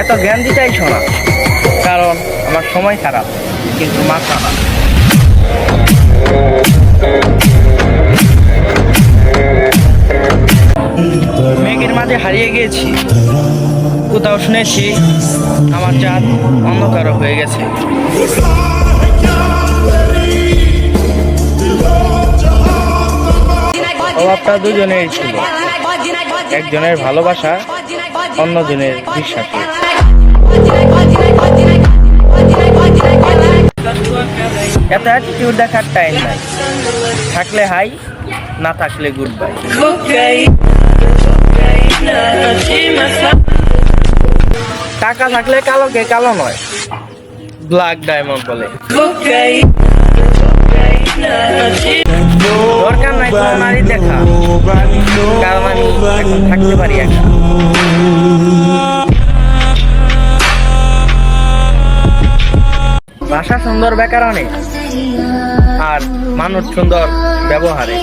তো জ্ঞান দিতেই শোনা, কারণ আমার সময় খারাপ কিন্তু মাথা না। মেঘের মাঝে হারিয়ে গিয়েছি, কোথাও শুনেছি আমার চাঁদ অন্ধকার হয়ে গেছে। অভাবটা দুজনেই ছিল, একজনের ভালোবাসা, অন্যজনের বিশ্বাসে। এত অ্যাটিটিউড দেখার টাইম নাই, থাকলে হাই, না থাকলে গুড বাই। টাকা থাকলে কালোকে কালো নয়, ব্ল্যাক ডায়মন্ড বলে। দরকার নাই কোনো নারী দেখা, কারণ আমি এখন থাকতে পারি একা। ভাষা সুন্দর ব্যাকরণে, আর মানুষ সুন্দর ব্যবহারে।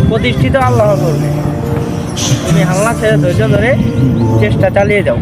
প্রতিষ্ঠিত আল্লাহ করবে, তুমি হাল্লা ছেড়ে ধৈর্য ধরে চেষ্টা চালিয়ে যাও।